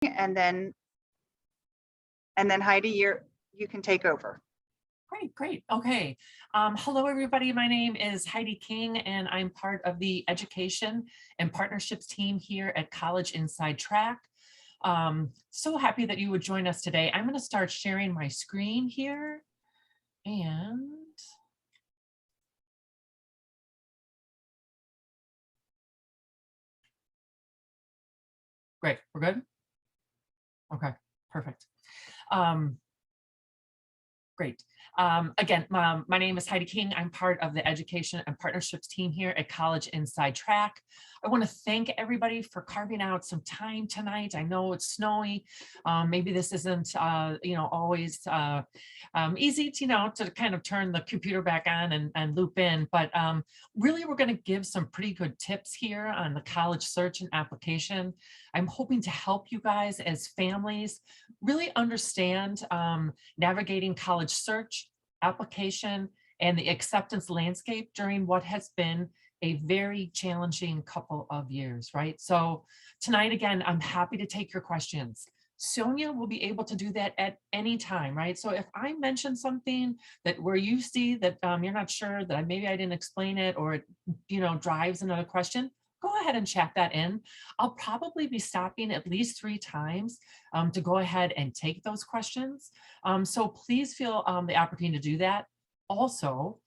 and then Heidi, you can take over. Great. Okay. Hello, everybody. My name is Heidi King, and I'm part of the education and partnerships team here at College Inside Track. So happy that you would join us today. I'm going to start sharing my screen here. And great. We're good? Okay, perfect. Great. Again, my name is Heidi King. I'm part of the education and partnerships team here at College Inside Track. I want to thank everybody for carving out some time tonight. I know it's snowy. Maybe this isn't, always easy to, to kind of turn the computer back on and loop in. But really, we're going to give some pretty good tips here on the college search and application. I'm hoping to help you guys as families really understand navigating college search, application, and the acceptance landscape during what has been a very challenging couple of years, right? So tonight, again, I'm happy to take your questions. Sonia will be able to do that at any time, right? So if I mention something that where you see that you're not sure that maybe I didn't explain it, or it, drives another question, go ahead and chat that in. I'll probably be stopping at least 3 times to go ahead and take those questions. So please feel the opportunity to do that. Also,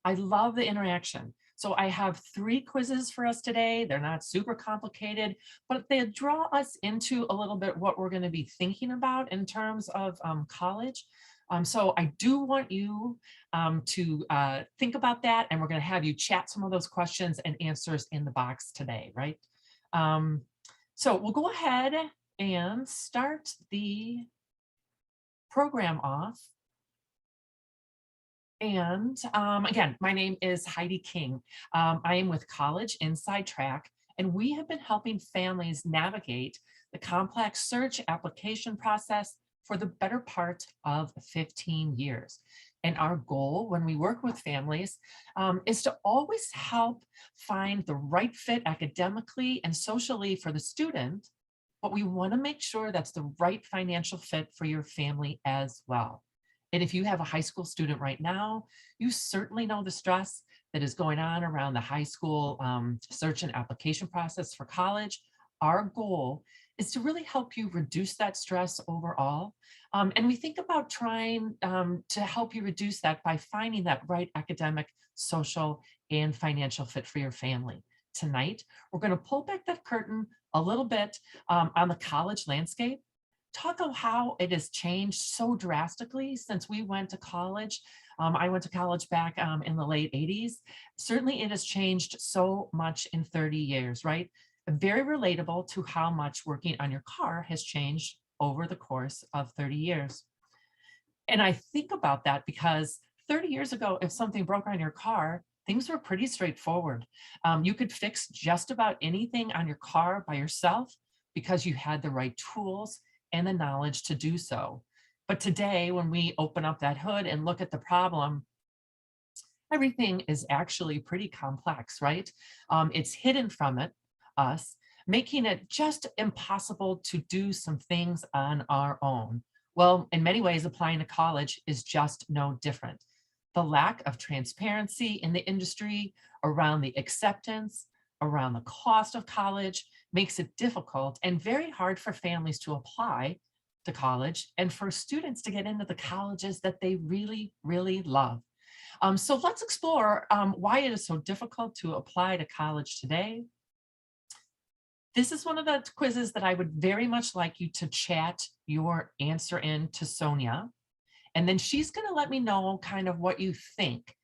I love the interaction. So I have 3 quizzes for us today. They're not super complicated, but they draw us into a little bit what we're going to be thinking about in terms of college. So I do want you to think about that, and we're going to have you chat some of those questions and answers in the box today, right? So we'll go ahead and start the program off. And again, my name is Heidi King. I am with College Inside Track, and we have been helping families navigate the complex search application process for the better part of 15 years. And our goal when we work with families is to always help find the right fit academically and socially for the student, but we want to make sure that's the right financial fit for your family as well. And if you have a high school student right now, you certainly know the stress that is going on around the high school search and application process for college. Our goal is to really help you reduce that stress overall. And we think about trying to help you reduce that by finding that right academic, social, and financial fit for your family. Tonight, we're going to pull back that curtain a little bit on the college landscape. Talk about how it has changed so drastically since we went to college. I went to college back in the late 80s. Certainly it has changed so much in 30 years, right? Very relatable to how much working on your car has changed over the course of 30 years. And I think about that because 30 years ago, if something broke on your car, things were pretty straightforward. You could fix just about anything on your car by yourself because you had the right tools and the knowledge to do so. But today, when we open up that hood and look at the problem, everything is actually pretty complex, right? It's hidden from us, making it just impossible to do some things on our own. Well, in many ways, applying to college is just no different. The lack of transparency in the industry around the acceptance, around the cost of college, makes it difficult and very hard for families to apply to college and for students to get into the colleges that they really, really love. So let's explore why it is so difficult to apply to college today. This is one of the quizzes that I would very much like you to chat your answer in to Sonia. And then she's going to let me know kind of what you think.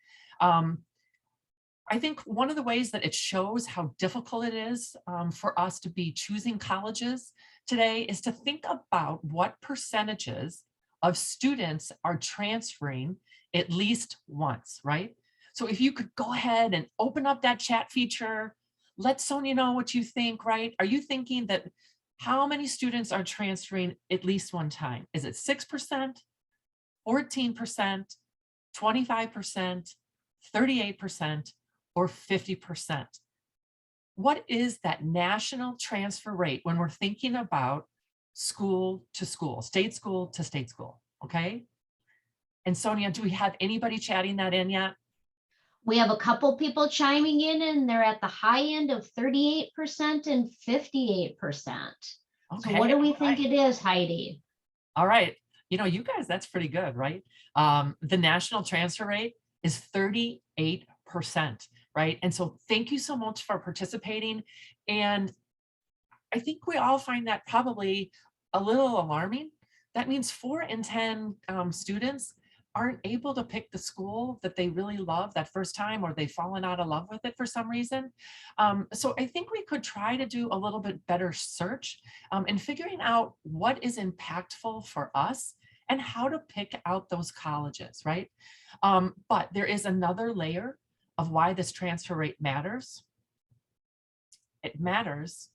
I think one of the ways that it shows how difficult it is for us to be choosing colleges today is to think about what percentages of students are transferring at least once, right? So if you could go ahead and open up that chat feature, let Sonia know what you think, right? Are you thinking that how many students are transferring at least one time? Is it 6%, 14%, 25%, 38%, or 50%? What is that national transfer rate when we're thinking about school to school, state school to state school, okay? And Sonia, do we have anybody chatting that in yet? We have a couple people chiming in and they're at the high end of 38% and 58%. So Okay, what do we all think right. it is, Heidi? All right. You know, you guys, that's pretty good, right? The national transfer rate is 38%, right? And so thank you so much for participating. And I think we all find that probably a little alarming. That means 4 in 10 students aren't able to pick the school that they really love that first time, or they've fallen out of love with it for some reason. So I think we could try to do a little bit better search in figuring out what is impactful for us and how to pick out those colleges, right? But there is another layer of why this transfer rate matters. It matters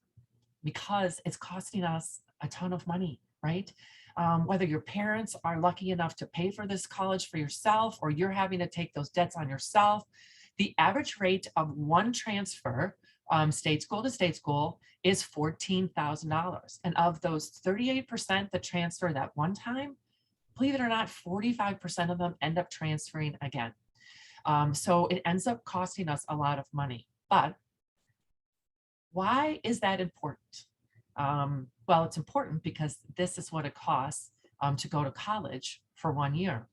because it's costing us a ton of money, right? Whether your parents are lucky enough to pay for this college for yourself, or you're having to take those debts on yourself, the average rate of one transfer, state school to state school, is $14,000. And of those 38% that transfer that one time, believe it or not, 45% of them end up transferring again. So it ends up costing us a lot of money. But why is that important? Well, it's important because this is what it costs to go to college for 1 year.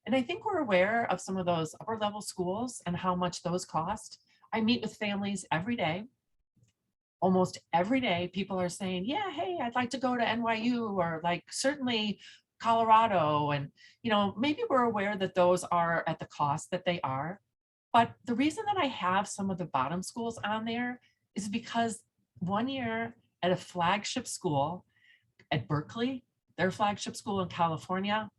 And I think we're aware of some of those upper level schools and how much those cost. I meet with families every day. Almost every day, people are saying, yeah, hey, I'd like to go to NYU, or like certainly Colorado. And, you know, maybe we're aware that those are at the cost that they are. But the reason that I have some of the bottom schools on there is because 1 year at a flagship school at Berkeley, their flagship school in California,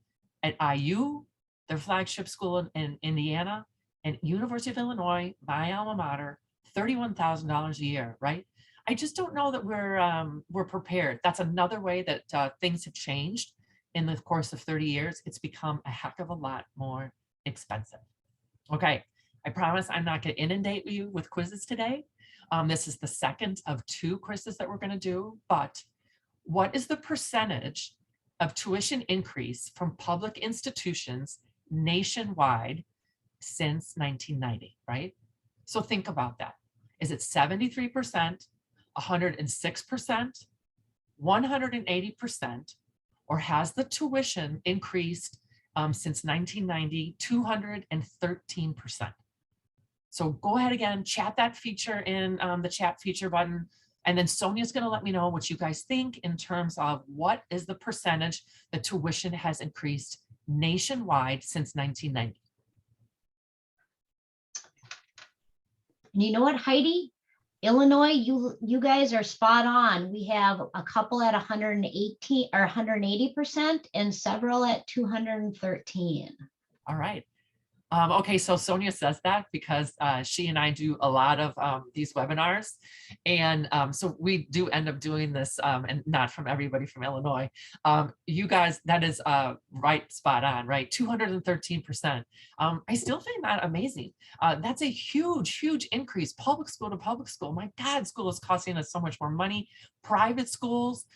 at IU, their flagship school in Indiana, and University of Illinois, my alma mater, $31,000 a year, right? I just don't know that we're prepared. That's another way that things have changed in the course of 30 years. It's become a heck of a lot more expensive. Okay, I promise I'm not going to inundate you with quizzes today. This is the second of 2 quizzes that we're going to do, but what is the percentage of tuition increase from public institutions nationwide since 1990, right? So think about that. Is it 73%, 106%, 180%, or has the tuition increased since 1990, 213%? So go ahead again, chat that feature in the chat feature button. And then Sonia's going to let me know what you guys think in terms of what is the percentage that tuition has increased nationwide since 1990. And you know what, Heidi? Illinois, you guys are spot on. We have a couple at 118 or 180% and several at 213. All right. Okay, so Sonia says that because she and I do a lot of these webinars. And so we do end up doing this, and not from everybody from Illinois. You guys, that is right, spot on, right? 213%. I still find that amazing. That's a huge, huge increase. Public school to public school. My God, school is costing us so much more money. Private schools,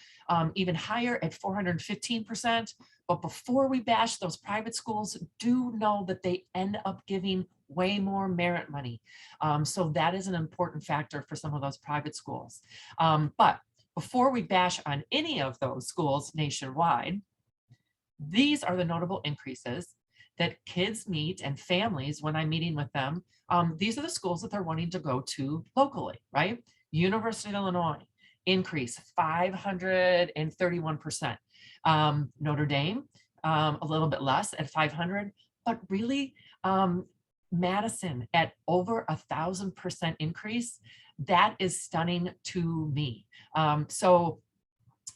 even higher at 415%. But before we bash those private schools, do know that they end up giving way more merit money. So that is an important factor for some of those private schools. But before we bash on any of those schools nationwide, these are the notable increases that kids meet and families when I'm meeting with them. These are the schools that they're wanting to go to locally, right? University of Illinois, increase 531%. Notre Dame, a little bit less at 500, but really Madison at over 1,000% increase. That is stunning to me. What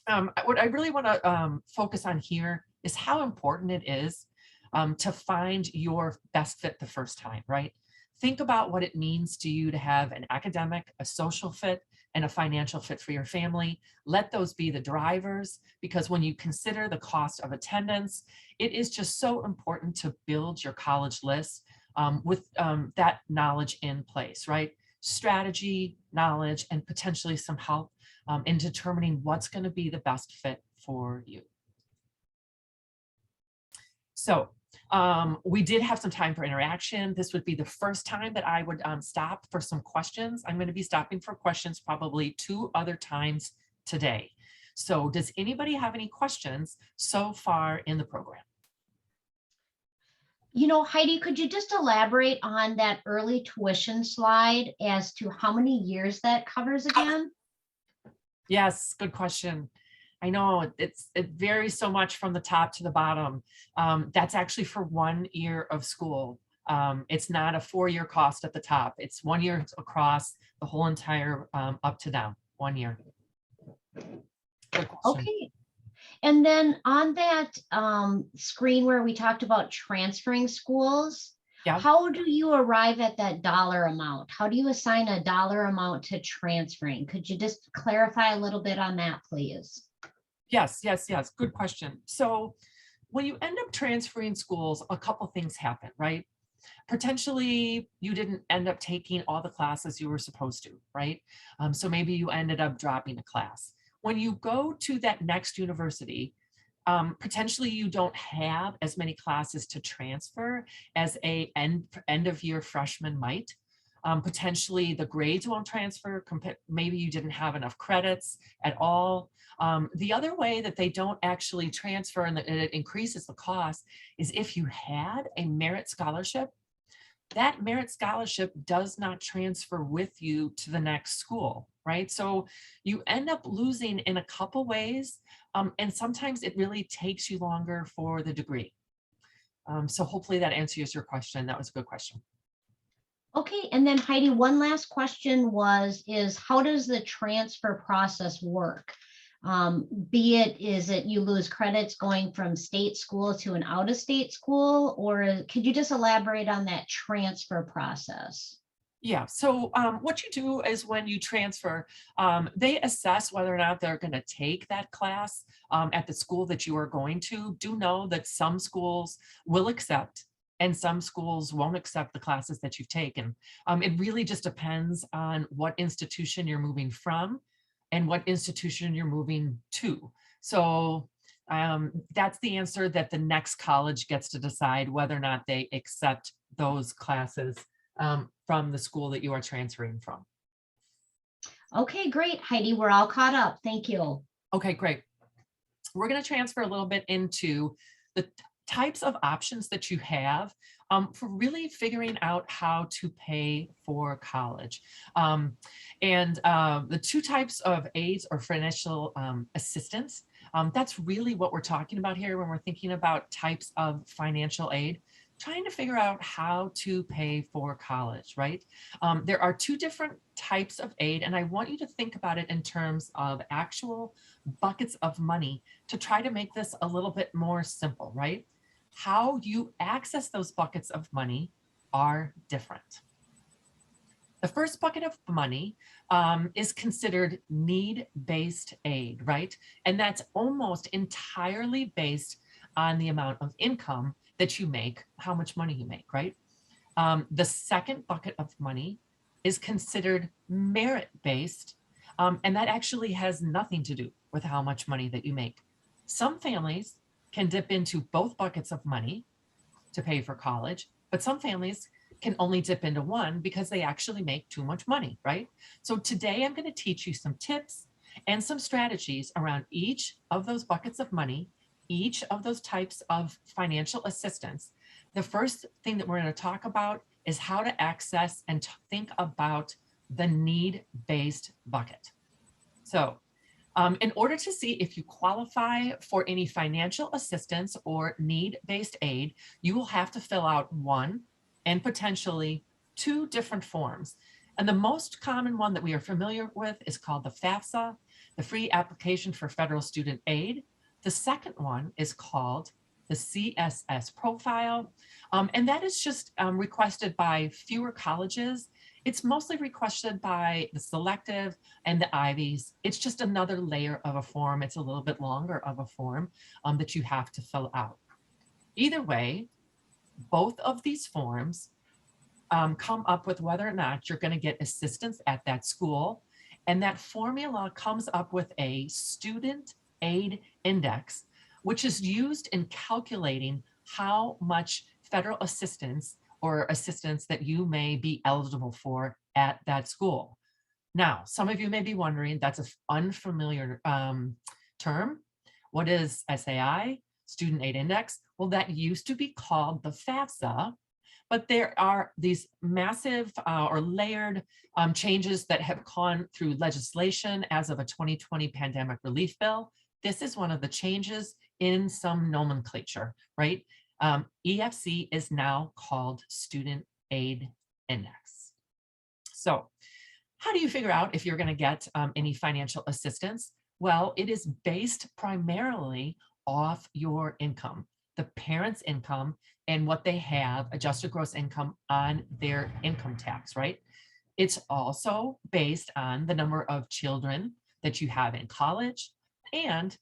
I really want to focus on here is how important it is to find your best fit the first time, right? Think about what it means to you to have an academic, a social fit, and a financial fit for your family. Let those be the drivers, because when you consider the cost of attendance, it is just so important to build your college list with that knowledge in place, right? Strategy, knowledge, and potentially some help in determining what's going to be the best fit for you. So we did have some time for interaction. This would be the first time that I would stop for some questions. I'm going to be stopping for questions probably 2 other times today. So does anybody have any questions so far in the program? You know, Heidi, could you just elaborate on that early tuition slide as to how many years that covers again? Yes, good question. I know it varies so much from the top to the bottom. That's actually for 1 year of school. It's not a 4-year cost at the top. It's 1 year across the whole entire up to down, 1 year. Good question. Okay. And then on that screen where we talked about transferring schools, Yeah. how do you arrive at that dollar amount? How do you assign a dollar amount to transferring? Could you just clarify a little bit on that, please? Yes. Good question. So when you end up transferring schools, a couple things happen, right? Potentially, you didn't end up taking all the classes you were supposed to, right? So maybe you ended up dropping a class. When you go to that next university, potentially you don't have as many classes to transfer as a end of year freshman might. Potentially the grades won't transfer, maybe you didn't have enough credits at all. The other way that they don't actually transfer and it increases the cost is if you had a merit scholarship. That merit scholarship does not transfer with you to the next school, right? So you end up losing in a couple ways, and sometimes it really takes you longer for the degree. So hopefully that answers your question. That was a good question. Okay, and then Heidi, one last question is how does the transfer process work? Is it you lose credits going from state school to an out-of-state school, or could you just elaborate on that transfer process? Yeah, so what you do is when you transfer, they assess whether or not they're going to take that class at the school that you are going to. Do know that some schools will accept and some schools won't accept the classes that you've taken. It really just depends on what institution you're moving from and what institution you're moving to. So that's the answer that the next college gets to decide whether or not they accept those classes from the school that you are transferring from. Okay, great, Heidi, we're all caught up. Thank you. Okay, great. We're going to transfer a little bit into the types of options that you have for really figuring out how to pay for college. The 2 types of aids or financial assistance, that's really what we're talking about here when we're thinking about types of financial aid. Trying to figure out how to pay for college, right? There are 2 different types of aid, and I want you to think about it in terms of actual buckets of money to try to make this a little bit more simple, right? How you access those buckets of money are different. The first bucket of money is considered need-based aid, right? And that's almost entirely based on the amount of income that you make, how much money you make, right? The second bucket of money is considered merit-based, and that actually has nothing to do with how much money that you make. Some families can dip into both buckets of money to pay for college, but some families can only dip into one because they actually make too much money, right? So today I'm going to teach you some tips and some strategies around each of those buckets of money, each of those types of financial assistance. The first thing that we're going to talk about is how to access and think about the need-based bucket. So in order to see if you qualify for any financial assistance or need-based aid, you will have to fill out 1 and potentially 2 different forms. And the most common one that we are familiar with is called the FAFSA, the Free Application for Federal Student Aid. The second one is called the CSS profile, and that is just requested by fewer colleges. It's mostly requested by the selective and the Ivies. It's just another layer of a form. It's a little bit longer of a form that you have to fill out. Either way, both of these forms come up with whether or not you're going to get assistance at that school. And that formula comes up with a student aid index, which is used in calculating how much federal assistance or assistance that you may be eligible for at that school. Now, some of you may be wondering, that's an unfamiliar term. What is SAI, Student Aid Index? Well, that used to be called the FAFSA, but there are these massive or layered changes that have gone through legislation as of a 2020 pandemic relief bill. This is one of the changes in some nomenclature, right? EFC is now called Student Aid Index. So how do you figure out if you're going to get any financial assistance? Well, it is based primarily off your income, the parent's income, and what they have, adjusted gross income on their income tax, right? It's also based on the number of children that you have in college, and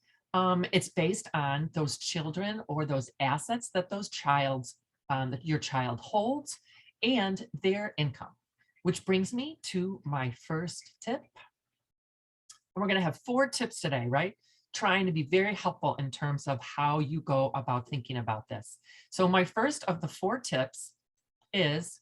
it's based on those children or those assets that that your child holds and their income. Which brings me to my first tip. And we're going to have 4 tips today, right? Trying to be very helpful in terms of how you go about thinking about this. So my first of the 4 tips is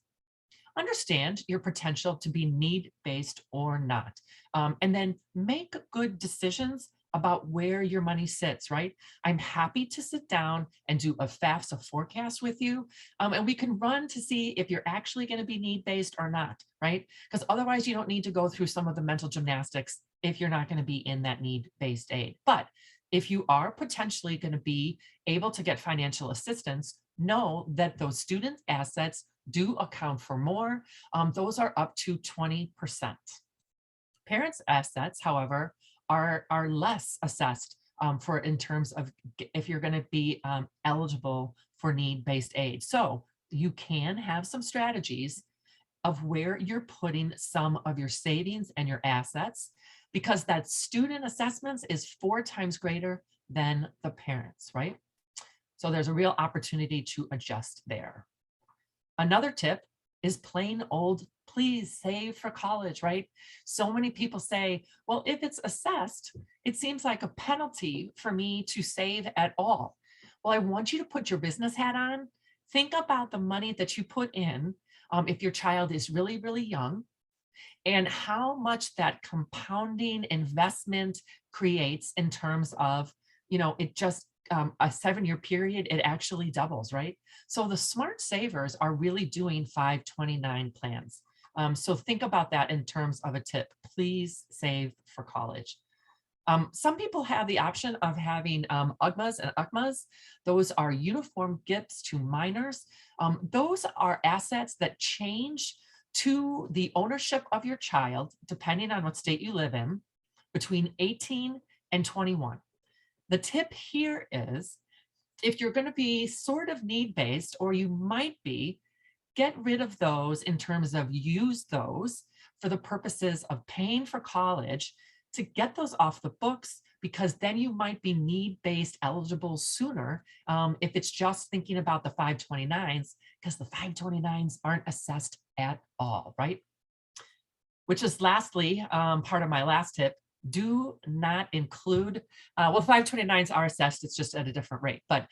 understand your potential to be need-based or not. And then make good decisions about where your money sits, right? I'm happy to sit down and do a FAFSA forecast with you. And we can run to see if you're actually going to be need-based or not, right? Because otherwise you don't need to go through some of the mental gymnastics if you're not going to be in that need-based aid. But if you are potentially going to be able to get financial assistance, know that those student assets do account for more. Those are up to 20%. Parents' assets, however, are less assessed for in terms of if you're going to be eligible for need-based aid. So you can have some strategies of where you're putting some of your savings and your assets, because that student assessments is 4 times greater than the parents, right? So there's a real opportunity to adjust there. Another tip is plain old, please save for college, right? So many people say, well, if it's assessed, it seems like a penalty for me to save at all. Well, I want you to put your business hat on. Think about the money that you put in if your child is really, really young, and how much that compounding investment creates in terms of, it just a 7-year period, it actually doubles, right? So the smart savers are really doing 529 plans. So think about that in terms of a tip. Please save for college. Some people have the option of having UGMAs and UCMAs. Those are uniform gifts to minors. Those are assets that change to the ownership of your child, depending on what state you live in, between 18 and 21. The tip here is, if you're going to be sort of need-based, or you might be, get rid of those in terms of use those for the purposes of paying for college to get those off the books, because then you might be need-based eligible sooner if it's just thinking about the 529s, because the 529s aren't assessed at all, right? Which is lastly, part of my last tip, do not include, well, 529s are assessed, it's just at a different rate, but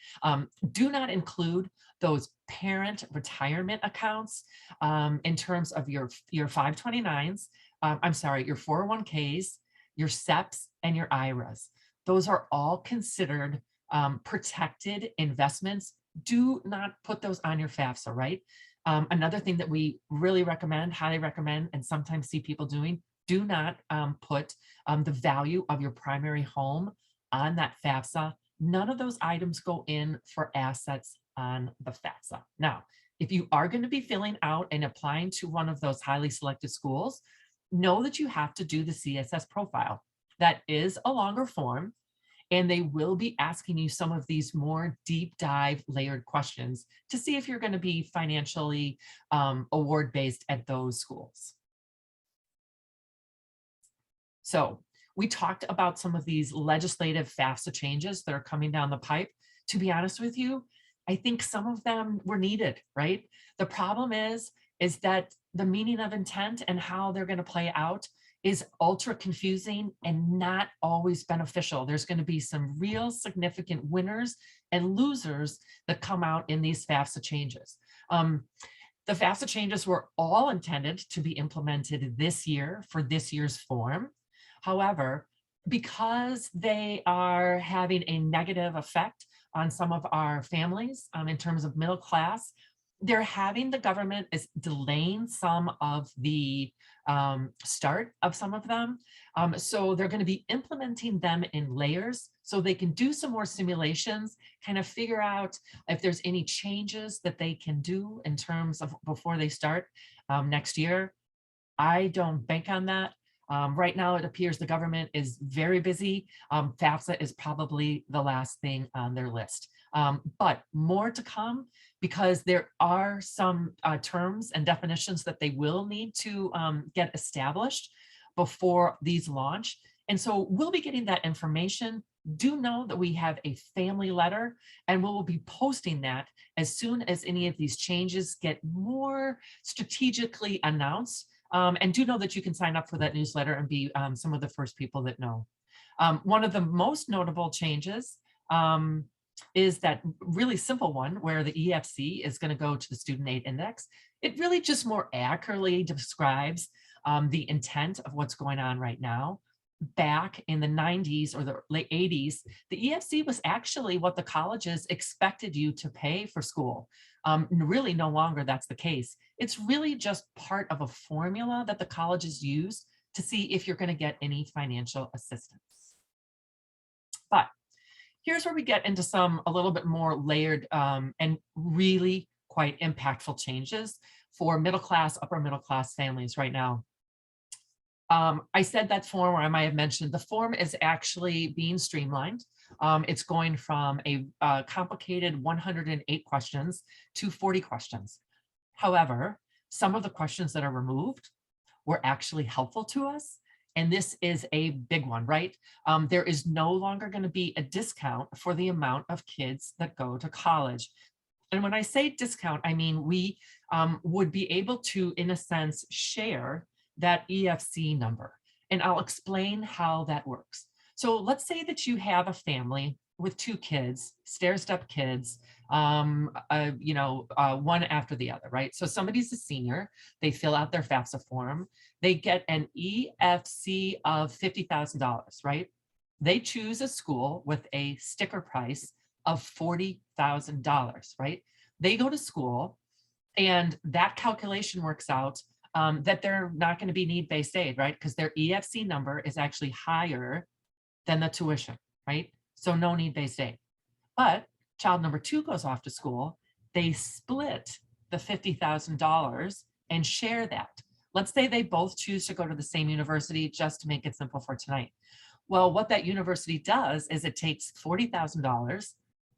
do not include those parent retirement accounts in terms of your 529s, I'm sorry, your 401ks, your SEPs, and your IRAs. Those are all considered protected investments. Do not put those on your FAFSA, right? Another thing that we really recommend, highly recommend, and sometimes see people doing, do not put the value of your primary home on that FAFSA. None of those items go in for assets on the FAFSA. Now, if you are going to be filling out and applying to one of those highly selected schools, know that you have to do the CSS profile. That is a longer form, and they will be asking you some of these more deep dive layered questions to see if you're going to be financially award-based at those schools. So we talked about some of these legislative FAFSA changes that are coming down the pipe. To be honest with you, I think some of them were needed, right? The problem is that the meaning of intent and how they're going to play out is ultra confusing and not always beneficial. There's going to be some real significant winners and losers that come out in these FAFSA changes. The FAFSA changes were all intended to be implemented this year for this year's form. However, because they are having a negative effect on some of our families in terms of middle class, they're having the government is delaying some of the start of some of them. So they're going to be implementing them in layers so they can do some more simulations, kind of figure out if there's any changes that they can do in terms of before they start next year. I don't bank on that. Right now, it appears the government is very busy. FAFSA is probably the last thing on their list. But more to come, because there are some terms and definitions that they will need to get established before these launch. And so we'll be getting that information. Do know that we have a family letter, and we'll be posting that as soon as any of these changes get more strategically announced. And do know that you can sign up for that newsletter and be some of the first people that know. One of the most notable changes is that really simple one where the EFC is going to go to the student aid index. It really just more accurately describes the intent of what's going on right now. Back in the 90s or the late 80s, the EFC was actually what the colleges expected you to pay for school. Really no longer that's the case. It's really just part of a formula that the colleges use to see if you're going to get any financial assistance. But here's where we get into some a little bit more layered and really quite impactful changes for middle class, upper middle class families right now. I said that form, or I might have mentioned, the form is actually being streamlined. It's going from a complicated 108 questions to 40 questions. However, some of the questions that are removed were actually helpful to us. And this is a big one, right? There is no longer going to be a discount for the amount of kids that go to college. And when I say discount, I mean we would be able to, in a sense, share that EFC number. And I'll explain how that works. So let's say that you have a family with two kids, stair-step kids, one after the other, right? So somebody's a senior, they fill out their FAFSA form, they get an EFC of $50,000, right? They choose a school with a sticker price of $40,000, right? They go to school, and that calculation works out that they're not going to be need-based aid, right? Because their EFC number is actually higher than the tuition, right? So no need-based aid. But child number two goes off to school, they split the $50,000 and share that. Let's say they both choose to go to the same university, just to make it simple for tonight. Well, what that university does is it takes $40,000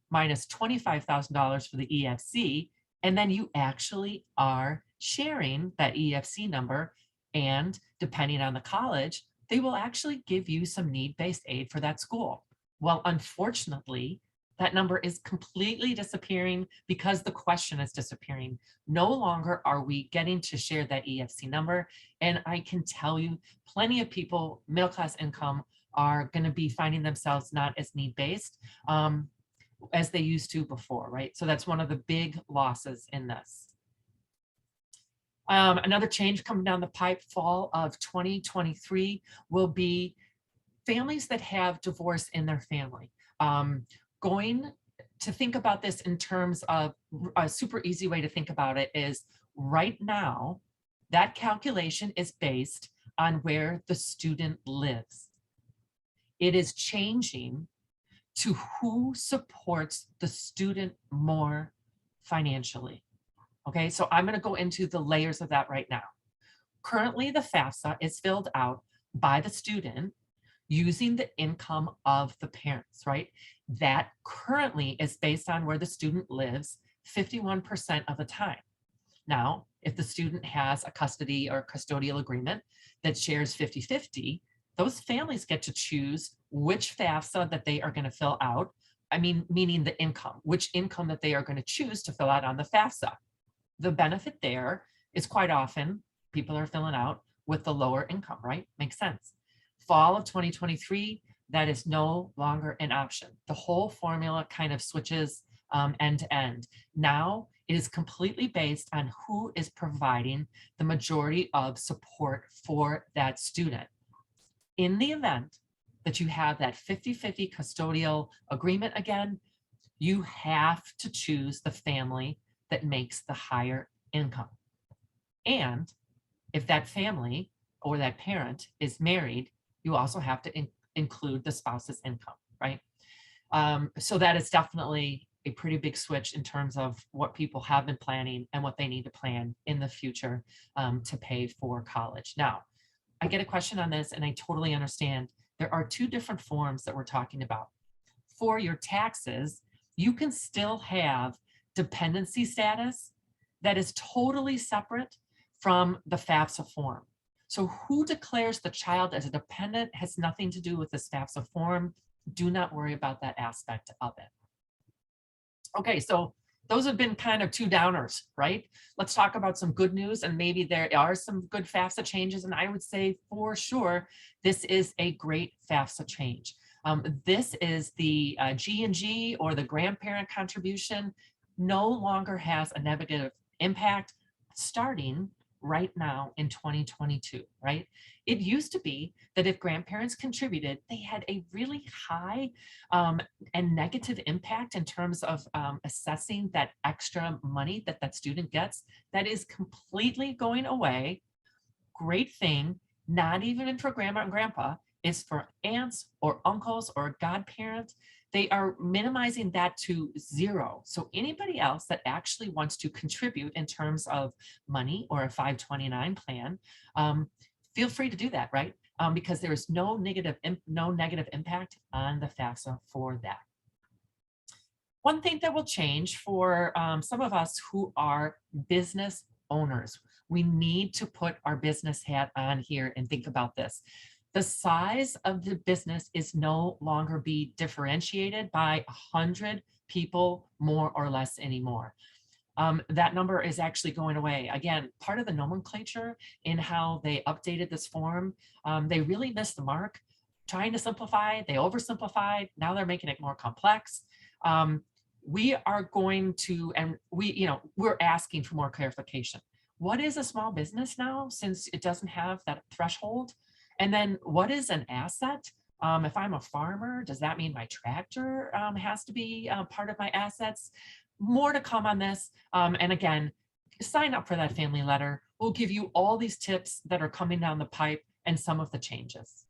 minus $25,000 for the EFC, and then you actually are sharing that EFC number, and depending on the college, they will actually give you some need-based aid for that school. Well, unfortunately, that number is completely disappearing because the question is disappearing. No longer are we getting to share that EFC number. And I can tell you plenty of people, middle class income, are going to be finding themselves not as need-based as they used to before, right? So that's one of the big losses in this. Another change coming down the pipe, fall of 2023, will be families that have divorce in their family. Going to think about this in terms of a super easy way to think about it is right now, that calculation is based on where the student lives. It is changing to who supports the student more financially. Okay, so I'm going to go into the layers of that right now. Currently, the FAFSA is filled out by the student using the income of the parents, right? That currently is based on where the student lives 51% of the time. Now, if the student has a custody or custodial agreement that shares 50-50, those families get to choose which FAFSA that they are going to fill out. I mean, meaning the income, which income that they are going to choose to fill out on the FAFSA. The benefit there is quite often people are filling out with the lower income, right? Makes sense. Fall of 2023, that is no longer an option. The whole formula kind of switches end to end. Now it is completely based on who is providing the majority of support for that student. In the event that you have that 50-50 custodial agreement again, you have to choose the family that makes the higher income. And if that family or that parent is married, you also have to include the spouse's income, right? So that is definitely a pretty big switch in terms of what people have been planning and what they need to plan in the future to pay for college. Now, I get a question on this and I totally understand. There are two different forms that we're talking about. For your taxes, you can still have dependency status that is totally separate from the FAFSA form. So who declares the child as a dependent has nothing to do with this FAFSA form. Do not worry about that aspect of it. Okay, so those have been kind of two downers, right? Let's talk about some good news, and maybe there are some good FAFSA changes, and I would say for sure, this is a great FAFSA change. This is the G&G, or the grandparent contribution, no longer has a negative impact starting right now in 2022, right? It used to be that if grandparents contributed, they had a really high and negative impact in terms of assessing that extra money that that student gets. That is completely going away. Great thing, not even for grandma and grandpa, is for aunts or uncles or godparents. They are minimizing that to 0. So anybody else that actually wants to contribute in terms of money or a 529 plan, feel free to do that, right? Because there is no negative impact on the FAFSA for that. One thing that will change for some of us who are business owners, we need to put our business hat on here and think about this. The size of the business is no longer be differentiated by 100 people more or less anymore. That number is actually going away. Again, part of the nomenclature in how they updated this form, they really missed the mark. Trying to simplify, they oversimplified. Now they're making it more complex. We are going to, and we're asking for more clarification. What is a small business now, since it doesn't have that threshold? And then what is an asset? If I'm a farmer, does that mean my tractor has to be part of my assets? More to come on this. And again, sign up for that family letter. We'll give you all these tips that are coming down the pipe and some of the changes.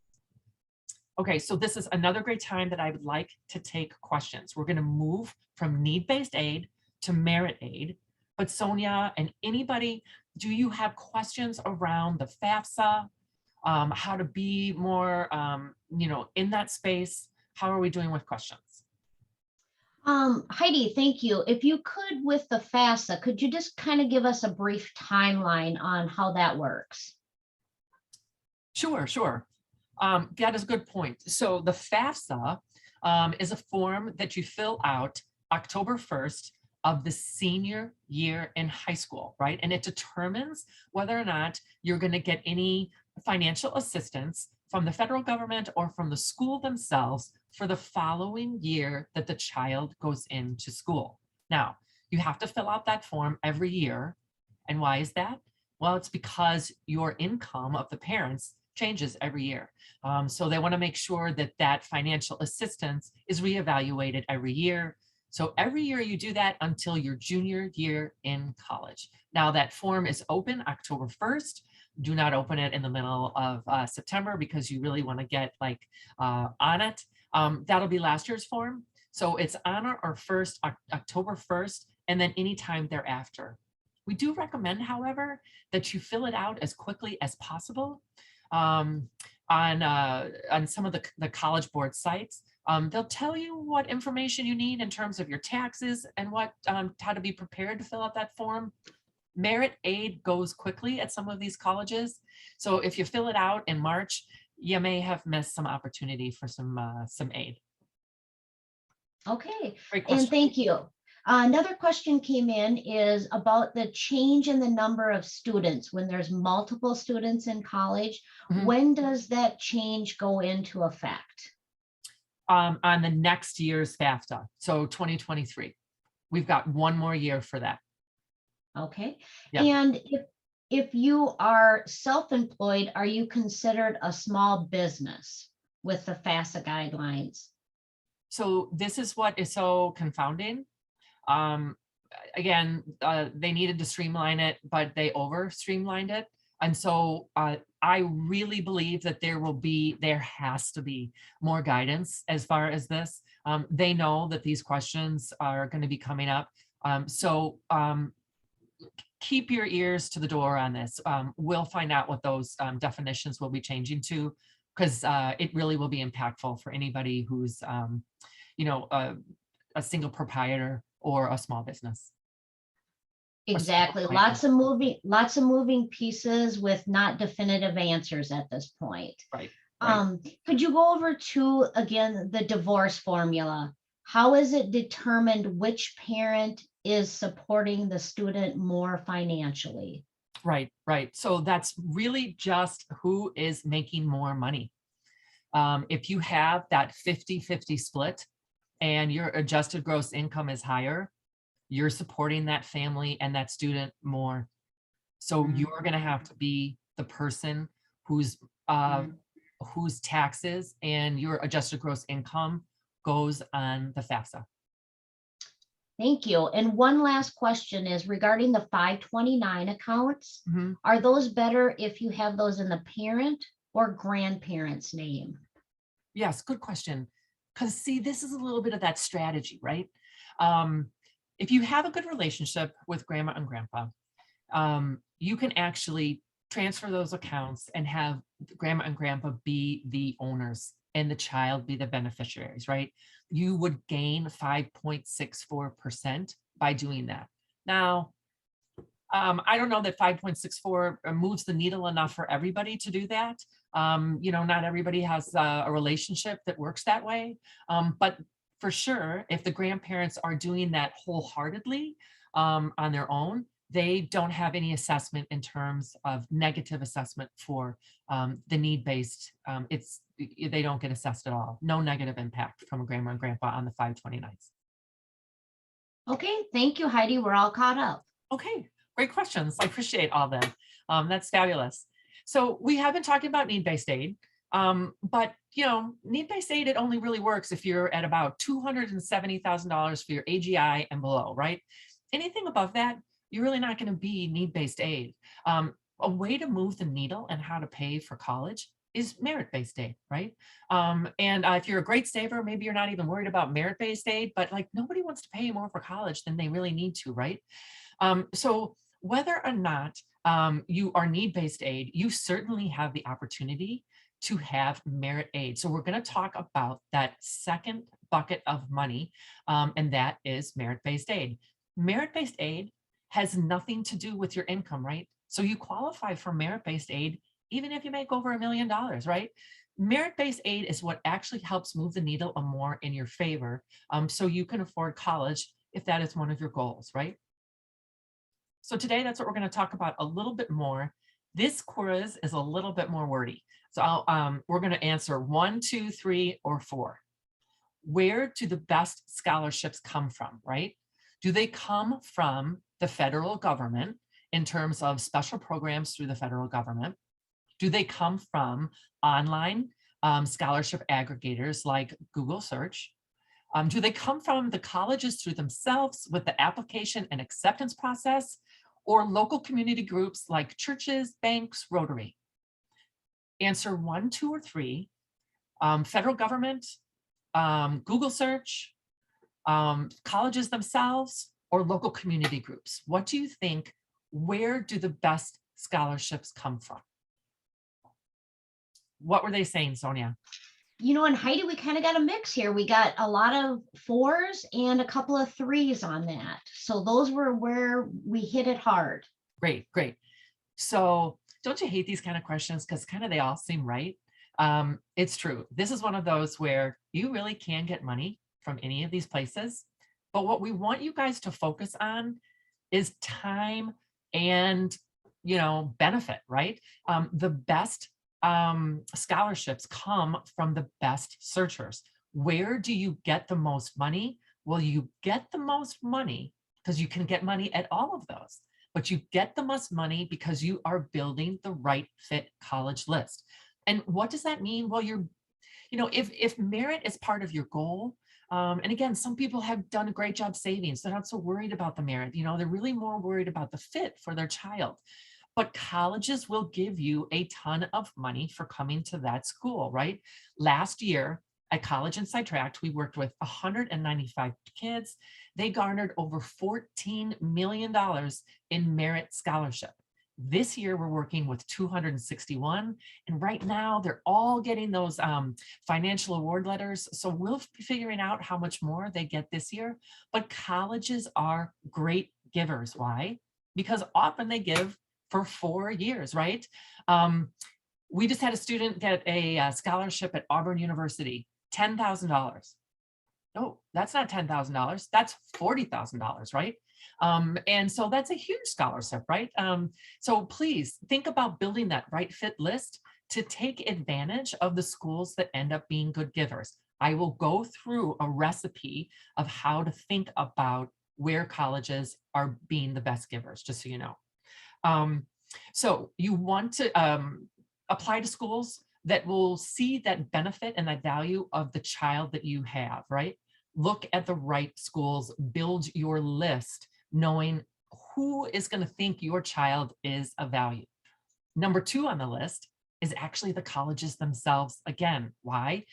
Okay, so this is another great time that I would like to take questions. We're going to move from need-based aid to merit aid. But Sonia and anybody, do you have questions around the FAFSA? How to be more, in that space? How are we doing with questions? Heidi, thank you. If you could, with the FAFSA, could you just kind of give us a brief timeline on how that works? Sure. That is a good point. So the FAFSA is a form that you fill out October 1st of the senior year in high school, right? And it determines whether or not you're going to get any financial assistance from the federal government or from the school themselves for the following year that the child goes into school. Now, you have to fill out that form every year. And why is that? Well, it's because your income of the parents changes every year. So they want to make sure that that financial assistance is reevaluated every year. So every year you do that until your junior year in college. Now that form is open October 1st. Do not open it in the middle of September, because you really want to get on it. That'll be last year's form. So it's on or first, October 1st, and then anytime thereafter. We do recommend, however, that you fill it out as quickly as possible. On some of the College Board sites, they'll tell you what information you need in terms of your taxes and how to be prepared to fill out that form. Merit aid goes quickly at some of these colleges. So if you fill it out in March, you may have missed some opportunity for some aid. Okay, Great question. and thank you. Another question came in is about the change in the number of students when there's multiple students in college. Mhm. When does that change go into effect? On the next year's FAFSA, so 2023. We've got one more year for that. Okay. Yeah. And if you are self-employed, are you considered a small business with the FAFSA guidelines? So this is what is so confounding. Um, Again, they needed to streamline it, but they over streamlined it. And so I really believe that there has to be more guidance as far as this. They know that these questions are going to be coming up. So keep your ears to the door on this. We'll find out what those definitions will be changing to, because it really will be impactful for anybody who's, you know, a single proprietor or a small business. Exactly. Lots of moving pieces with not definitive answers at this point. Right. Could you go over to, again, the divorce formula? How is it determined which parent is supporting the student more financially? Right. So that's really just who is making more money. If you have that 50-50 split and your adjusted gross income is higher, you're supporting that family and that student more. So you're going to have to be the person whose taxes and your adjusted gross income goes on the FAFSA. Thank you. And one last question is regarding the 529 accounts. Mhm. Are those better if you have those in the parent or grandparent's name? Yes, good question. Because see, this is a little bit of that strategy, right? If you have a good relationship with grandma and grandpa, you can actually transfer those accounts and have grandma and grandpa be the owners and the child be the beneficiaries, right? You would gain 5.64% by doing that. Now, I don't know that 5.64 moves the needle enough for everybody to do that. You know, not everybody has a relationship that works that way. But for sure, if the grandparents are doing that wholeheartedly on their own, they don't have any assessment in terms of negative assessment for the need-based. They don't get assessed at all. No negative impact from a grandma and grandpa on the 529s. Okay, thank you, Heidi. We're all caught up. Okay, great questions. I appreciate all them. That's fabulous. So we have been talking about need-based aid, but you know, need-based aid, it only really works if you're at about $270,000 for your AGI and below, right? Anything above that, you're really not going to be need-based aid. A way to move the needle and how to pay for college is merit-based aid, right? And if you're a great saver, maybe you're not even worried about merit-based aid, but like nobody wants to pay more for college than they really need to, right? So whether or not you are need-based aid, you certainly have the opportunity to have merit aid. So we're going to talk about that second bucket of money, and that is merit-based aid. Merit-based aid has nothing to do with your income, right? So you qualify for merit-based aid even if you make over $1 million, right? Merit-based aid is what actually helps move the needle more in your favor, so you can afford college if that is one of your goals, right? So today, that's what we're going to talk about a little bit more. This quiz is a little bit more wordy. So we're going to answer 1, 2, 3, or 4. Where do the best scholarships come from, right? Do they come from the federal government in terms of special programs through the federal government? Do they come from online scholarship aggregators like Google Search? Do they come from the colleges through themselves with the application and acceptance process, or local community groups like churches, banks, Rotary? Answer 1, 2, or 3. Federal government, Google Search, colleges themselves, or local community groups. What do you think? Where do the best scholarships come from? What were they saying, Sonia? You know, and Heidi, we kind of got a mix here. We got a lot of 4s and a couple of 3s on that. So those were where we hit it hard. Great. So don't you hate these kind of questions? Because kind of they all seem right. It's true. This is one of those where you really can get money from any of these places. But what we want you guys to focus on is time and, benefit, right? The best scholarships come from the best searchers. Where do you get the most money? Well, you get the most money because you can get money at all of those, but you get the most money because you are building the right fit college list. And what does that mean? Well, if merit is part of your goal, and again, some people have done a great job saving, so they're not so worried about the merit. They're really more worried about the fit for their child. But colleges will give you a ton of money for coming to that school, right? Last year at College Inside Tract, we worked with 195 kids. They garnered over $14 million in merit scholarship. This year, we're working with 261. And right now, they're all getting those financial award letters. So we'll be figuring out how much more they get this year. But colleges are great givers. Why? Because often they give for 4 years, right? We just had a student get a scholarship at Auburn University, $10,000. No, that's not $10,000. That's $40,000, right? And so that's a huge scholarship, right? So please think about building that right fit list to take advantage of the schools that end up being good givers. I will go through a recipe of how to think about where colleges are being the best givers, just so you know. So you want to apply to schools that will see that benefit and that value of the child that you have, right? Look at the right schools, build your list, knowing who is going to think your child is of value. Number 2 on the list is actually the colleges themselves. Again, why?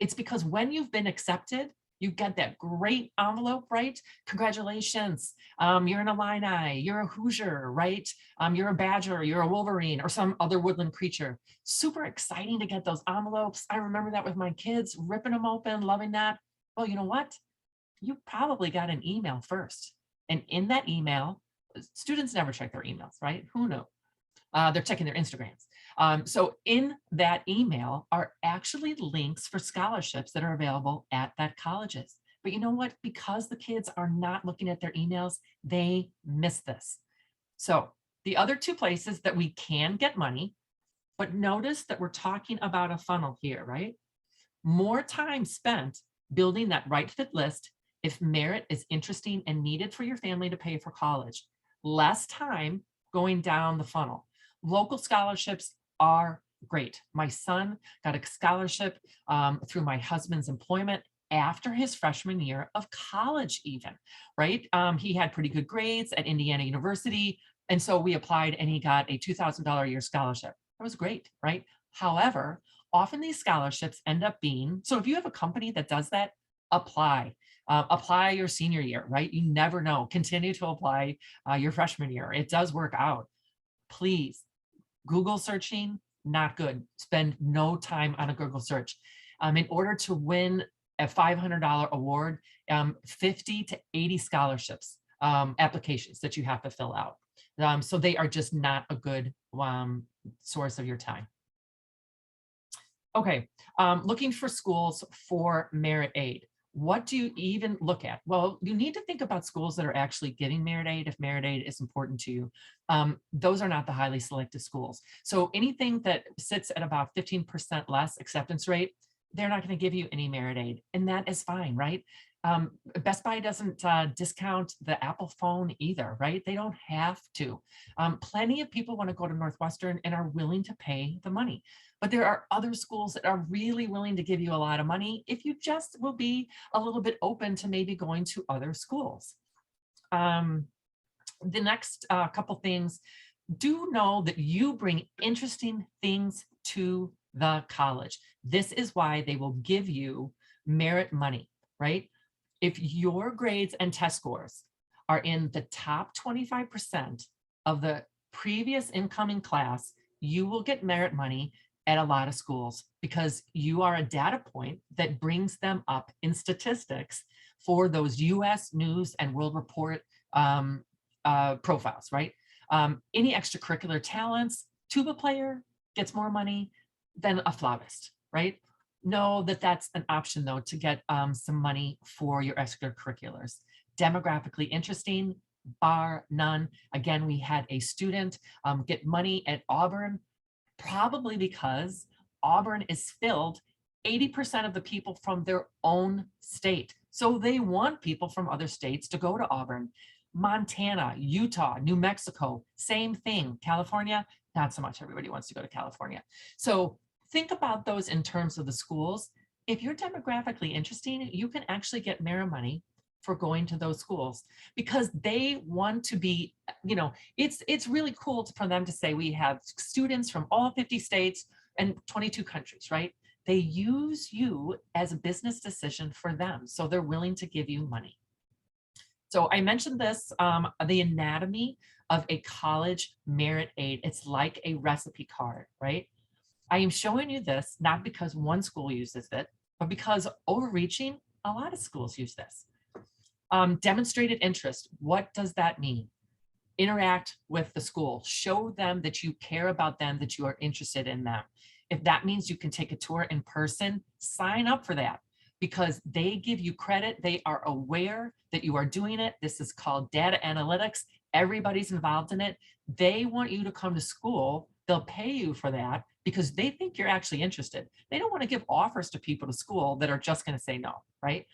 It's because when you've been accepted, you get that great envelope, right? Congratulations, you're an Illini, you're a Hoosier, right? You're a Badger, you're a Wolverine, or some other woodland creature. Super exciting to get those envelopes. I remember that with my kids, ripping them open, loving that. Well, you know what? You probably got an email first. And in that email, students never check their emails, right? Who knows? They're checking their Instagrams. So in that email are actually links for scholarships that are available at that colleges. But you know what? Because the kids are not looking at their emails, they miss this. So the other 2 places that we can get money, but notice that we're talking about a funnel here, right? More time spent building that right fit list if merit is interesting and needed for your family to pay for college. Less time going down the funnel. Local scholarships are great. My son got a scholarship through my husband's employment after his freshman year of college even, right? He had pretty good grades at Indiana University. And so we applied and he got a $2,000 a year scholarship. That was great, right? However, often these scholarships end up being, so if you have a company that does that, apply your senior year, right? You never know. Continue to apply your freshman year. It does work out. Please, Google searching, not good. Spend no time on a Google search. In order to win a $500 award, 50 to 80 scholarships applications that you have to fill out. So they are just not a good source of your time. Okay, looking for schools for merit aid. What do you even look at? Well, you need to think about schools that are actually giving merit aid if merit aid is important to you. Those are not the highly selective schools. So anything that sits at about 15% less acceptance rate, they're not going to give you any merit aid. And that is fine, right? Best Buy doesn't discount the Apple phone either, right? They don't have to. Plenty of people want to go to Northwestern and are willing to pay the money. But there are other schools that are really willing to give you a lot of money if you just will be a little bit open to maybe going to other schools. The next couple things, do know that you bring interesting things to the college. This is why they will give you merit money, right? If your grades and test scores are in the top 25% of the previous incoming class, you will get merit money at a lot of schools because you are a data point that brings them up in statistics for those US News and World Report profiles, right? Any extracurricular talents, tuba player gets more money than a flautist, right? Know that that's an option though to get some money for your extracurriculars. demographically interesting, bar none. Again, we had a student get money at Auburn, probably because Auburn is filled 80% of the people from their own state. So they want people from other states to go to Auburn. Montana, Utah, New Mexico, same thing. California, not so much. Everybody wants to go to California. So think about those in terms of the schools. If you're demographically interesting, you can actually get merit money for going to those schools because they want to be, it's really cool for them to say we have students from all 50 states and 22 countries, right? They use you as a business decision for them. So they're willing to give you money. So I mentioned this, the anatomy of a college merit aid. It's like a recipe card, right? I am showing you this not because one school uses it, but because overreaching, a lot of schools use this. Demonstrated interest. What does that mean? Interact with the school. Show them that you care about them, that you are interested in them. If that means you can take a tour in person, sign up for that because they give you credit. They are aware that you are doing it. This is called data analytics. Everybody's involved in it. They want you to come to school. They'll pay you for that because they think you're actually interested. They don't want to give offers to people to school that are just going to say no, right?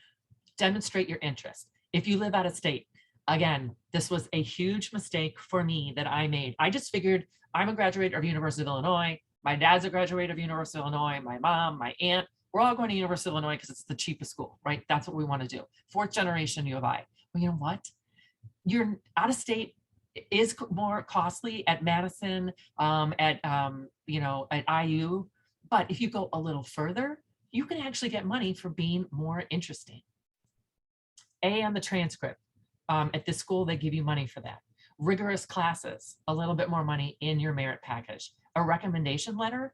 Demonstrate your interest. If you live out of state, again, this was a huge mistake for me that I made. I just figured I'm a graduate of University of Illinois. My dad's a graduate of University of Illinois. My mom, my aunt, we're all going to University of Illinois because it's the cheapest school, right? That's what we want to do. Fourth generation U of I. Well, you know what? You're out of state is more costly at Madison, at IU. But if you go a little further, you can actually get money for being more interesting. A on the transcript. At this school, they give you money for that. Rigorous classes, a little bit more money in your merit package. A recommendation letter,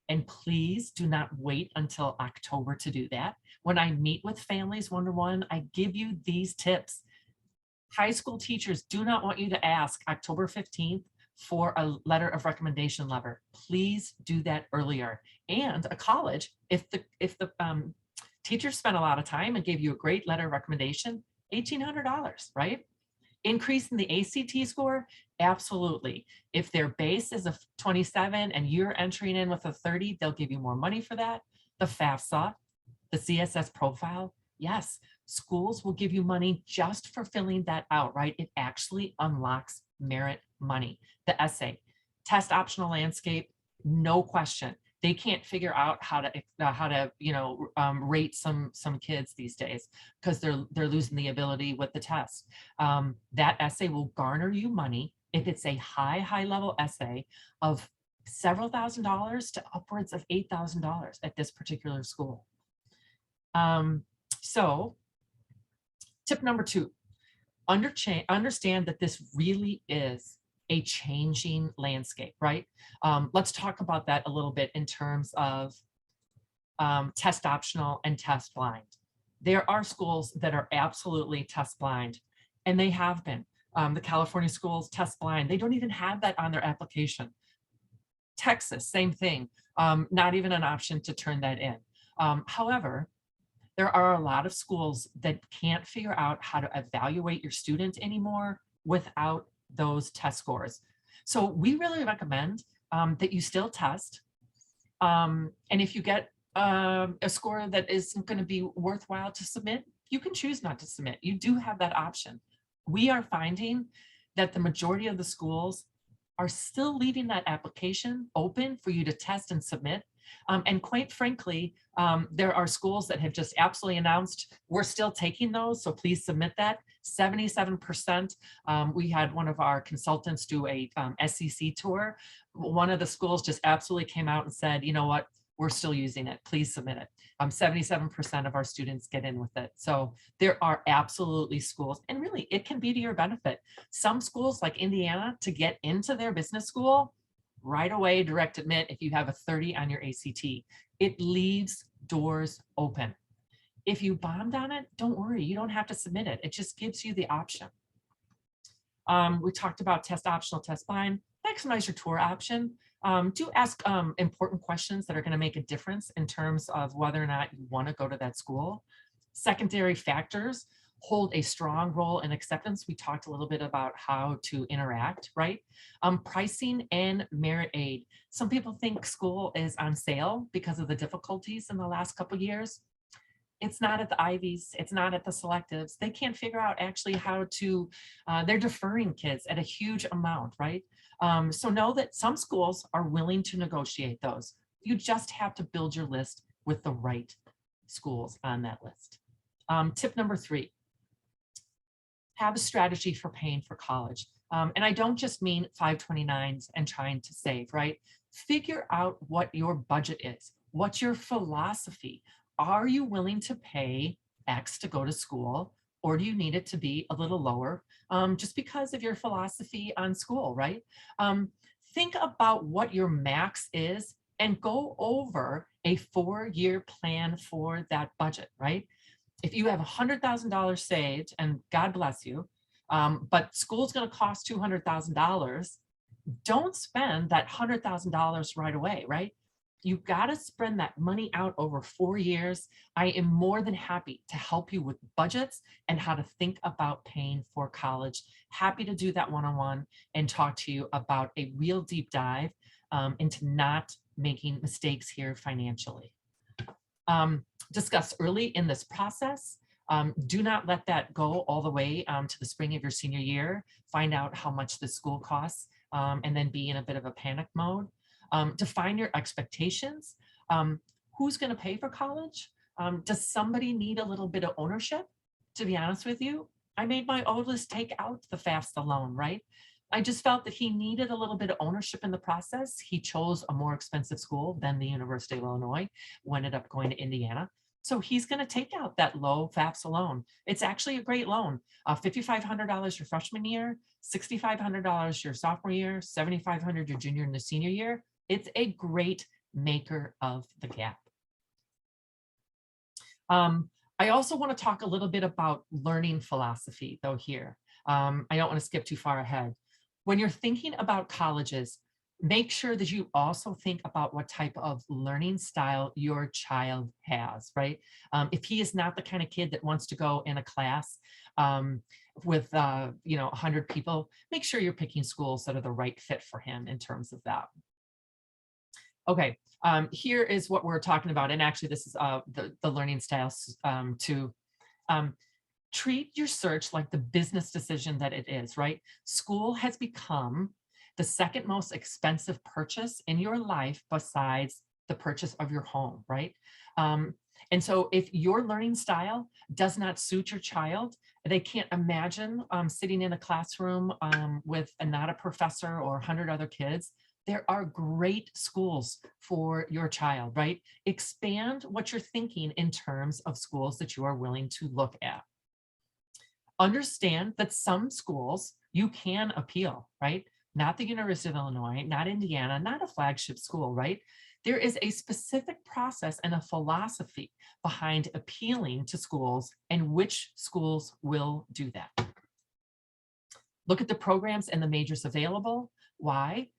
and please do not wait until October to do that. When I meet with families one-to-one, I give you these tips. High school teachers do not want you to ask October 15th for a letter of recommendation letter. Please do that earlier. And a college, if the teacher spent a lot of time and gave you a great letter of recommendation, $1,800, right? Increasing the ACT score, absolutely. If their base is a 27 and you're entering in with a 30, they'll give you more money for that. The FAFSA, the CSS profile, yes, schools will give you money just for filling that out, right? It actually unlocks merit money. The essay, test optional landscape, no question. They can't figure out how to rate some kids these days because they're losing the ability with the test. That essay will garner you money if it's a high level essay of several $1,000s to upwards of $8,000 at this particular school. So tip number 2, understand that this really is a changing landscape, right? Let's talk about that a little bit in terms of test optional and test blind. There are schools that are absolutely test blind, and they have been. The California schools, test blind, they don't even have that on their application. Texas, same thing, not even an option to turn that in. However, there are a lot of schools that can't figure out how to evaluate your student anymore without those test scores. So we really recommend that you still test. And if you get a score that isn't going to be worthwhile to submit, you can choose not to submit. You do have that option. We are finding that the majority of the schools are still leaving that application open for you to test and submit. And quite frankly, there are schools that have just absolutely announced, we're still taking those, so please submit that. 77%. We had one of our consultants do a SEC tour. One of the schools just absolutely came out and said, you know what, we're still using it, please submit it. 77% of our students get in with it. So there are absolutely schools, and really it can be to your benefit. Some schools like Indiana, to get into their business school, right away, direct admit if you have a 30 on your ACT. It leaves doors open. If you bombed on it, don't worry, you don't have to submit it. It just gives you the option. We talked about test optional, test blind. Maximize your tour option. Do ask important questions that are going to make a difference in terms of whether or not you want to go to that school. Secondary factors, hold a strong role in acceptance. We talked a little bit about how to interact, right? Pricing and merit aid. Some people think school is on sale because of the difficulties in the last couple of years. It's not at the Ivies, it's not at the selectives. They can't figure out actually how to, they're deferring kids at a huge amount, right? So know that some schools are willing to negotiate those. You just have to build your list with the right schools on that list. Tip number 3, have a strategy for paying for college. And I don't just mean 529s and trying to save, right? Figure out what your budget is. What's your philosophy? Are you willing to pay X to go to school, or do you need it to be a little lower just because of your philosophy on school, right? Think about what your max is and go over a 4-year plan for that budget, right? If you have $100,000 saved, and God bless you, but school's going to cost $200,000, don't spend that $100,000 right away, right? You got to spread that money out over 4 years. I am more than happy to help you with budgets and how to think about paying for college. Happy to do that one-on-one and talk to you about a real deep dive into not making mistakes here financially. Discuss early in this process. Do not let that go all the way to the spring of your senior year. Find out how much the school costs and then be in a bit of a panic mode. Define your expectations. Who's going to pay for college? Does somebody need a little bit of ownership? To be honest with you, I made my oldest take out the FAFSA loan, right? I just felt that he needed a little bit of ownership in the process. He chose a more expensive school than the University of Illinois, ended up going to Indiana. So he's going to take out that low FAFSA loan. It's actually a great loan. $5,500 your freshman year, $6,500 your sophomore year, $7,500 your junior and the senior year. It's a great maker of the gap. I also want to talk a little bit about learning philosophy, though, here. I don't want to skip too far ahead. When you're thinking about colleges, make sure that you also think about what type of learning style your child has, right? If he is not the kind of kid that wants to go in a class with 100 people, make sure you're picking schools that are the right fit for him in terms of that. Okay, here is what we're talking about, and actually this is the learning styles to treat your search like the business decision that it is, right? School has become the second most expensive purchase in your life besides the purchase of your home, right? And so if your learning style does not suit your child, they can't imagine sitting in a classroom with not a professor or 100 other kids, there are great schools for your child, right? Expand what you're thinking in terms of schools that you are willing to look at. Understand that some schools you can appeal, right? Not the University of Illinois, not Indiana, not a flagship school, right? There is a specific process and a philosophy behind appealing to schools and which schools will do that. Look at the programs and the majors available. Why?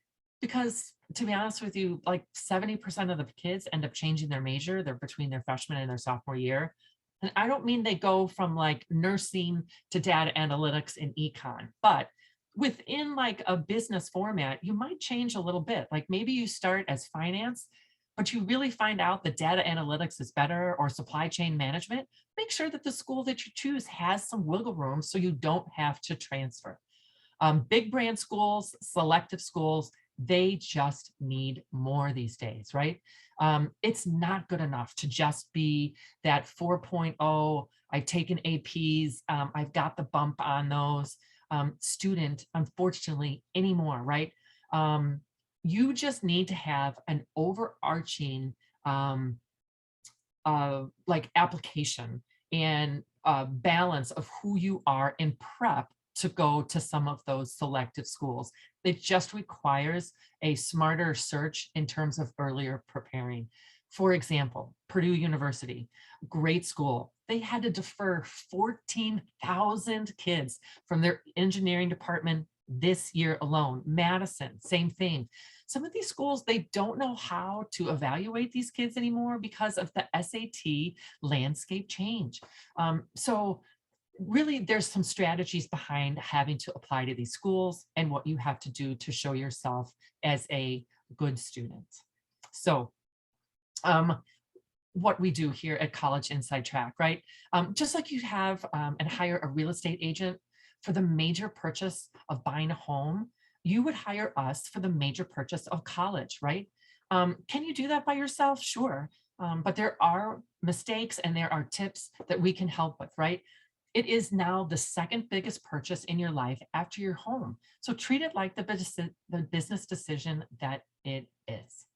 Because to be honest with you, like 70% of the kids end up changing their major. They're between their freshman and their sophomore year. And I don't mean they go from like nursing to data analytics and econ, but within like a business format, you might change a little bit. Like maybe you start as finance, but you really find out that data analytics is better, or supply chain management. Make sure that the school that you choose has some wiggle room so you don't have to transfer. Big brand schools, selective schools, they just need more these days, right? It's not good enough to just be that 4.0, I've taken APs, I've got the bump on those student, unfortunately, anymore, right? You just need to have an overarching like application and balance of who you are in prep to go to some of those selective schools. It just requires a smarter search in terms of earlier preparing. For example, Purdue University, great school. They had to defer 14,000 kids from their engineering department this year alone. Madison, same thing. Some of these schools, they don't know how to evaluate these kids anymore because of the SAT landscape change. So really, there's some strategies behind having to apply to these schools and what you have to do to show yourself as a good student. So what we do here at College Inside Track, right? Just like you have and hire a real estate agent for the major purchase of buying a home, you would hire us for the major purchase of college, right? Can you do that by yourself? Sure. But there are mistakes and there are tips that we can help with, right? It is now the second biggest purchase in your life after your home. So treat it like the business decision that it is.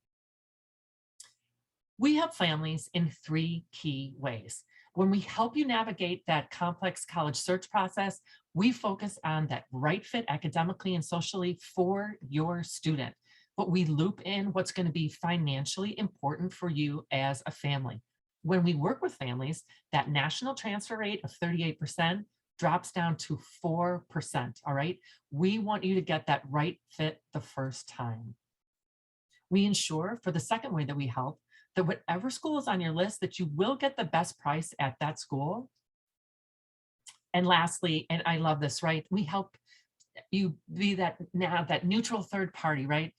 We help families in 3 key ways. When we help you navigate that complex college search process, we focus on that right fit academically and socially for your student. But we loop in what's going to be financially important for you as a family. When we work with families, that national transfer rate of 38% drops down to 4%, all right? We want you to get that right fit the first time. We ensure, for the second way that we help, that whatever school is on your list, that you will get the best price at that school. And lastly, and I love this, right? We help you be that neutral third party, right?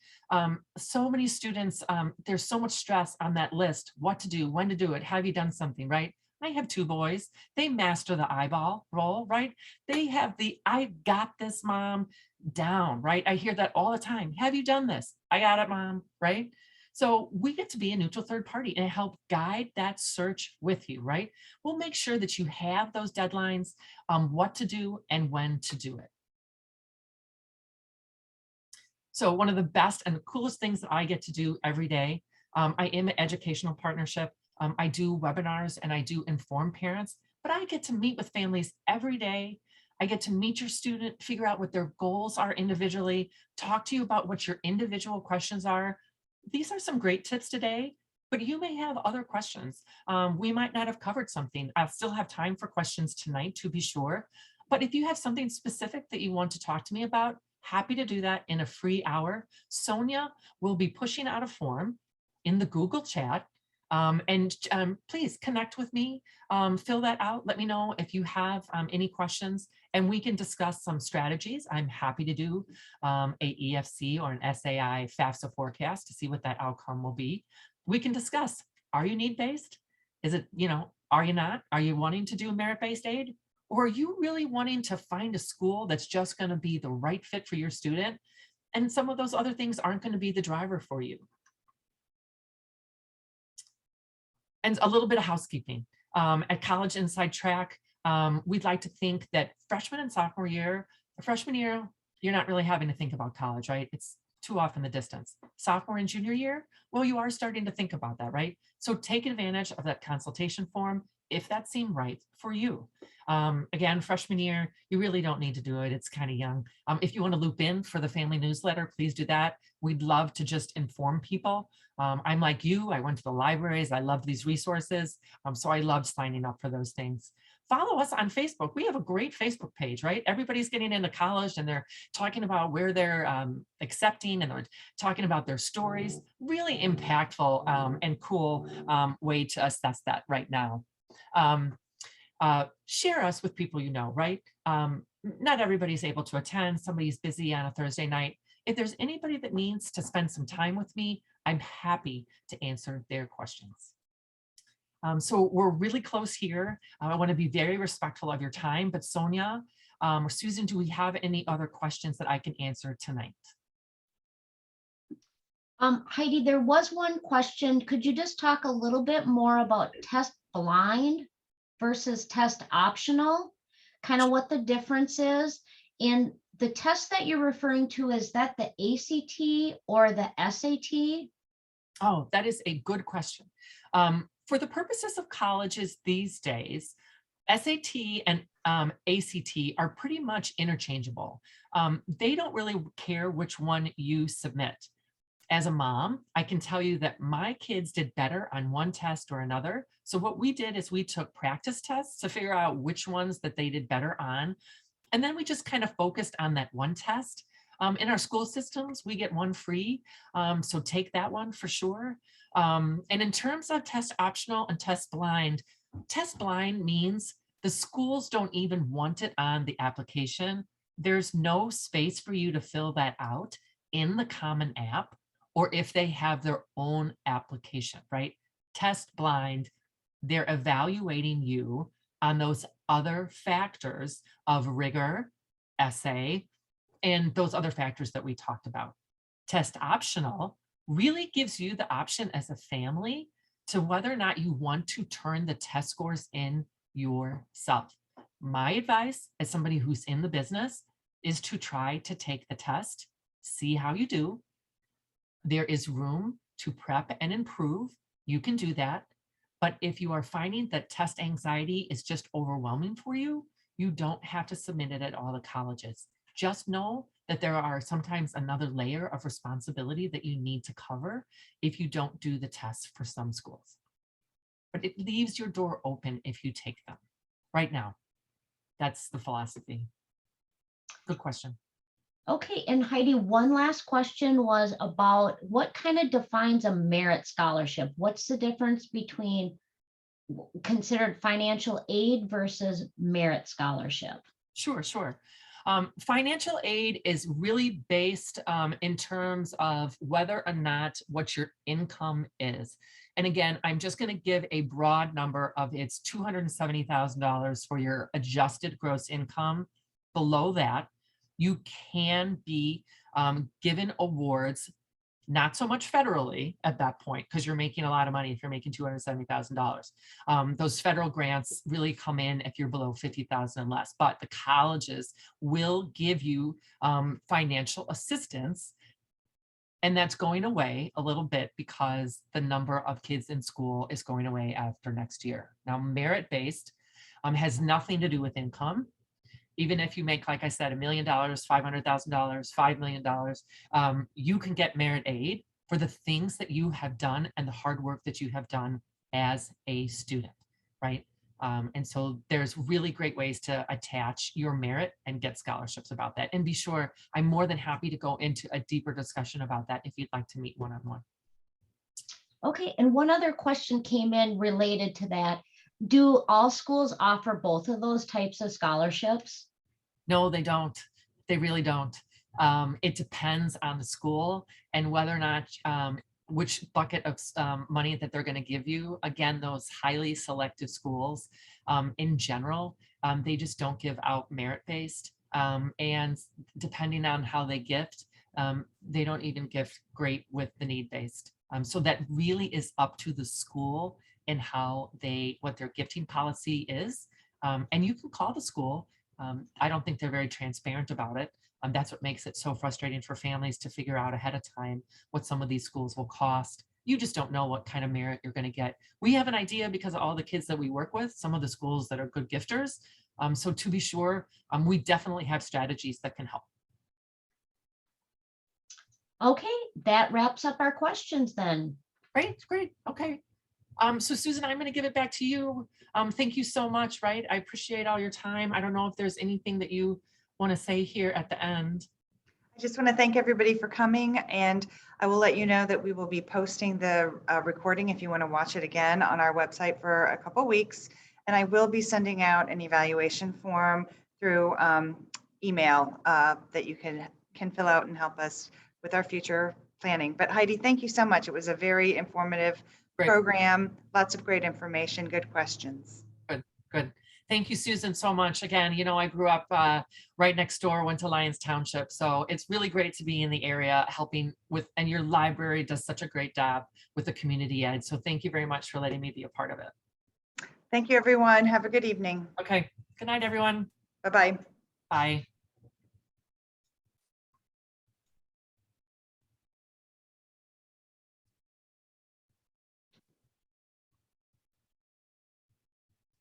So many students, there's so much stress on that list, what to do, when to do it, have you done something, right? I have 2 boys, they master the eyeball roll, right? They have the I got this, mom, down, right? I hear that all the time. Have you done this? I got it, mom, right? So we get to be a neutral third party and help guide that search with you, right? We'll make sure that you have those deadlines, what to do and when to do it. So one of the best and the coolest things that I get to do every day, I am an educational partnership. I do webinars and I do inform parents, but I get to meet with families every day. I get to meet your student, figure out what their goals are individually, talk to you about what your individual questions are. These are some great tips today, but you may have other questions. We might not have covered something. I'll still have time for questions tonight, to be sure. But if you have something specific that you want to talk to me about, happy to do that in a free hour. Sonia will be pushing out a form in the Google chat. Please connect with me, fill that out. Let me know if you have any questions and we can discuss some strategies. I'm happy to do a EFC or an SAI FAFSA forecast to see what that outcome will be. We can discuss, are you need-based? Is it, are you not? Are you wanting to do merit-based aid? Or are you really wanting to find a school that's just going to be the right fit for your student? And some of those other things aren't going to be the driver for you. And a little bit of housekeeping. At College Inside Track, we'd like to think that freshman and sophomore year, the freshman year, you're not really having to think about college, right? It's too off in the distance. Sophomore and junior year, well, you are starting to think about that, right? So take advantage of that consultation form if that seemed right for you. Again, freshman year, you really don't need to do it. It's kind of young. If you want to loop in for the family newsletter, please do that. We'd love to just inform people. I'm like you, I went to the libraries. I love these resources. So I love signing up for those things. Follow us on Facebook. We have a great Facebook page, right? Everybody's getting into college and they're talking about where they're accepting and they're talking about their stories. Really impactful and cool way to assess that right now. Share us with people you know, right? Not everybody's able to attend. Somebody's busy on a Thursday night. If there's anybody that needs to spend some time with me, I'm happy to answer their questions. So we're really close here. I want to be very respectful of your time, but Sonia or Susan, do we have any other questions that I can answer tonight? Heidi, there was one question. Could you just talk a little bit more about test blind versus test optional, kind of what the difference is? And the test that you're referring to, is that the ACT or the SAT? Oh, that is a good question. For the purposes of colleges these days, SAT and ACT are pretty much interchangeable. They don't really care which one you submit. As a mom, I can tell you that my kids did better on one test or another. So what we did is we took practice tests to figure out which ones that they did better on. And then we just kind of focused on that one test. In our school systems, we get one free. So take that one for sure. And in terms of test optional and test blind means The schools don't even want it on the application. There's no space for you to fill that out in the Common App, or if they have their own application, right? Test blind, they're evaluating you on those other factors of rigor, essay, and those other factors that we talked about. Test optional really gives you the option as a family to whether or not you want to turn the test scores in yourself. My advice as somebody who's in the business is to try to take the test, see how you do. There is room to prep and improve. You can do that. But if you are finding that test anxiety is just overwhelming for you, you don't have to submit it at all the colleges. Just know that there are sometimes another layer of responsibility that you need to cover if you don't do the tests for some schools. But it leaves your door open if you take them right now. That's the philosophy. Good question. Okay, and Heidi, one last question was about what kind of defines a merit scholarship? What's the difference between considered financial aid versus merit scholarship? Sure. Financial aid is really based in terms of whether or not what your income is. And again, I'm just going to give a broad number of it's $270,000 for your adjusted gross income. Below that, you can be given awards, not so much federally at that point, because you're making a lot of money if you're making $270,000. Those federal grants really come in if you're below $50,000 and less, but the colleges will give you financial assistance. And that's going away a little bit because the number of kids in school is going away after next year. Now, merit-based has nothing to do with income. Even if you make, like I said, $1 million, $500,000, $5 million, you can get merit aid for the things that you have done and the hard work that you have done as a student, right? And so there's really great ways to attach your merit and get scholarships about that. And be sure, I'm more than happy to go into a deeper discussion about that if you'd like to meet one-on-one. Okay, and one other question came in related to that. Do all schools offer both of those types of scholarships? No, they don't. They really don't. It depends on the school and whether or not which bucket of money that they're going to give you. Again, those highly selective schools in general, they just don't give out merit-based. And depending on how they gift, they don't even gift great with the need-based. So that really is up to the school and how what their gifting policy is. And you can call the school. I don't think they're very transparent about it. That's what makes it so frustrating for families to figure out ahead of time what some of these schools will cost. You just don't know what kind of merit you're going to get. We have an idea because of all the kids that we work with, some of the schools that are good gifters. So to be sure, we definitely have strategies that can help. Okay, that wraps up our questions then. Great. Okay. So Susan, I'm going to give it back to you. Thank you so much, right? I appreciate all your time. I don't know if there's anything that you want to say here at the end. I just want to thank everybody for coming, and I will let you know that we will be posting the recording if you want to watch it again on our website for a couple weeks. And I will be sending out an evaluation form through email that you can fill out and help us with our future planning. But Heidi, thank you so much. It was a very informative program, lots of great information, good questions. Good. Thank you, Susan, so much. Again, you know, I grew up right next door, went to Lyons Township. So it's really great to be in the area helping with, and your library does such a great job with the community ed. So thank you very much for letting me be a part of it. Thank you, everyone. Have a good evening. Okay. Good night, everyone. Bye-bye. Bye.